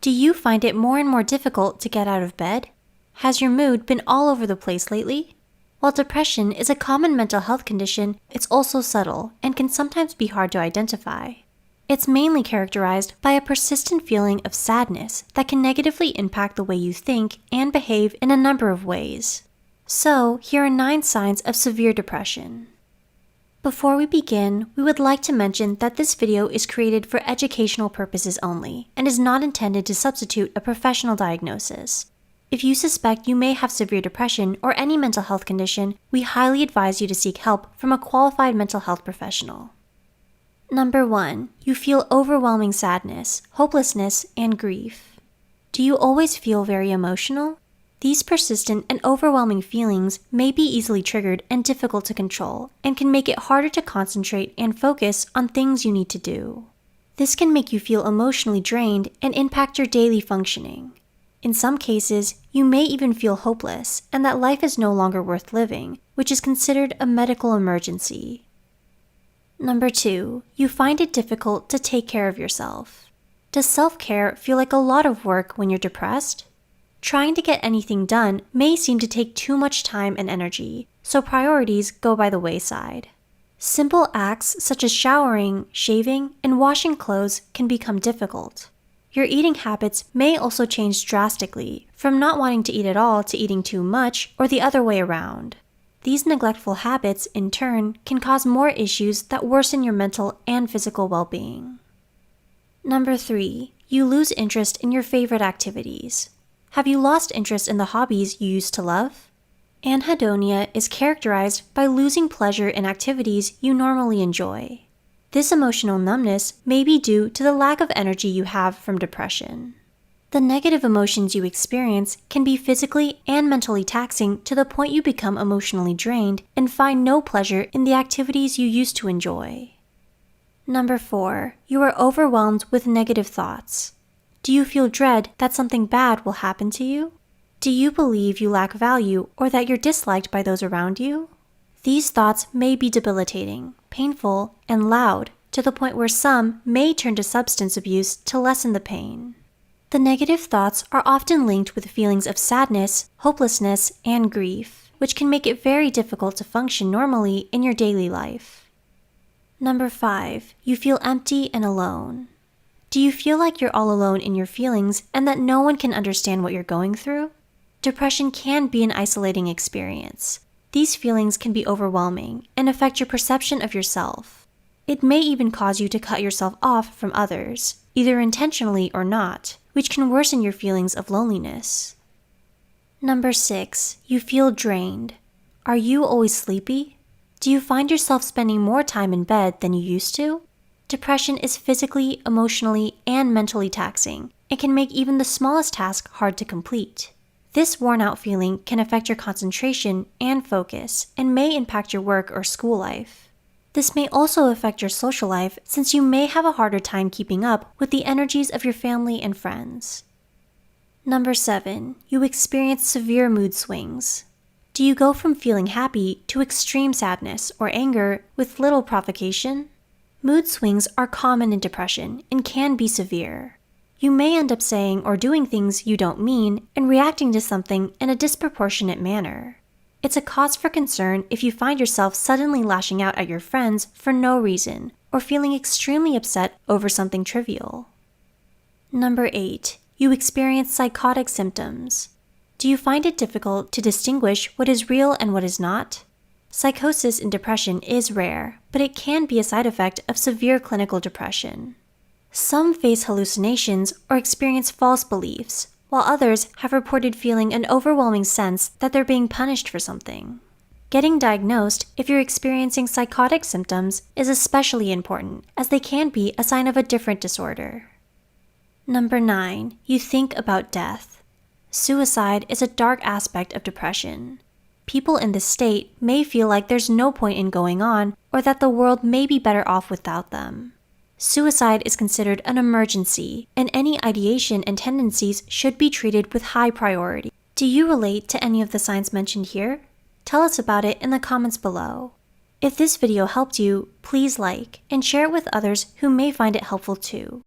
Do you find it more and more difficult to get out of bed? Has your mood been all over the place lately? While depression is a common mental health condition, it's also subtle and can sometimes be hard to identify. It's mainly characterized by a persistent feeling of sadness that can negatively impact the way you think and behave in a number of ways. So, here are 9 signs of severe depression. Before we begin, we would like to mention that this video is created for educational purposes only and is not intended to substitute a professional diagnosis. If you suspect you may have severe depression or any mental health condition, we highly advise you to seek help from a qualified mental health professional. Number 1. You feel overwhelming sadness, hopelessness, and grief. Do you always feel very emotional? These persistent and overwhelming feelings may be easily triggered and difficult to control, and can make it harder to concentrate and focus on things you need to do. This can make you feel emotionally drained and impact your daily functioning. In some cases, you may even feel hopeless and that life is no longer worth living, which is considered a medical emergency. Number 2. You find it difficult to take care of yourself. Does self-care feel like a lot of work when you're depressed? Trying to get anything done may seem to take too much time and energy, so priorities go by the wayside. Simple acts such as showering, shaving, and washing clothes can become difficult. Your eating habits may also change drastically, from not wanting to eat at all to eating too much, or the other way around. These neglectful habits, in turn, can cause more issues that worsen your mental and physical well-being. Number 3. You lose interest in your favorite activities. Have you lost interest in the hobbies you used to love? Anhedonia is characterized by losing pleasure in activities you normally enjoy. This emotional numbness may be due to the lack of energy you have from depression. The negative emotions you experience can be physically and mentally taxing to the point you become emotionally drained and find no pleasure in the activities you used to enjoy. Number 4. You are overwhelmed with negative thoughts. Do you feel dread that something bad will happen to you? Do you believe you lack value or that you're disliked by those around you? These thoughts may be debilitating, painful, and loud to the point where some may turn to substance abuse to lessen the pain. The negative thoughts are often linked with feelings of sadness, hopelessness, and grief, which can make it very difficult to function normally in your daily life. Number 5. You feel empty and alone. Do you feel like you're all alone in your feelings and that no one can understand what you're going through? Depression can be an isolating experience. These feelings can be overwhelming and affect your perception of yourself. It may even cause you to cut yourself off from others, either intentionally or not, which can worsen your feelings of loneliness. Number 6. You feel drained. Are you always sleepy? Do you find yourself spending more time in bed than you used to? Depression is physically, emotionally, and mentally taxing. It can make even the smallest task hard to complete. This worn-out feeling can affect your concentration and focus and may impact your work or school life. This may also affect your social life since you may have a harder time keeping up with the energies of your family and friends. Number 7. You experience severe mood swings. Do you go from feeling happy to extreme sadness or anger with little provocation? Mood swings are common in depression and can be severe. You may end up saying or doing things you don't mean and reacting to something in a disproportionate manner. It's a cause for concern if you find yourself suddenly lashing out at your friends for no reason or feeling extremely upset over something trivial. Number 8. You experience psychotic symptoms. Do you find it difficult to distinguish what is real and what is not? Psychosis in depression is rare, but it can be a side effect of severe clinical depression. Some face hallucinations or experience false beliefs, while others have reported feeling an overwhelming sense that they're being punished for something. Getting diagnosed if you're experiencing psychotic symptoms is especially important, as they can be a sign of a different disorder. Number 9. You think about death. Suicide is a dark aspect of depression. People in this state may feel like there's no point in going on or that the world may be better off without them. Suicide is considered an emergency, and any ideation and tendencies should be treated with high priority. Do you relate to any of the signs mentioned here? Tell us about it in the comments below. If this video helped you, please like and share it with others who may find it helpful too.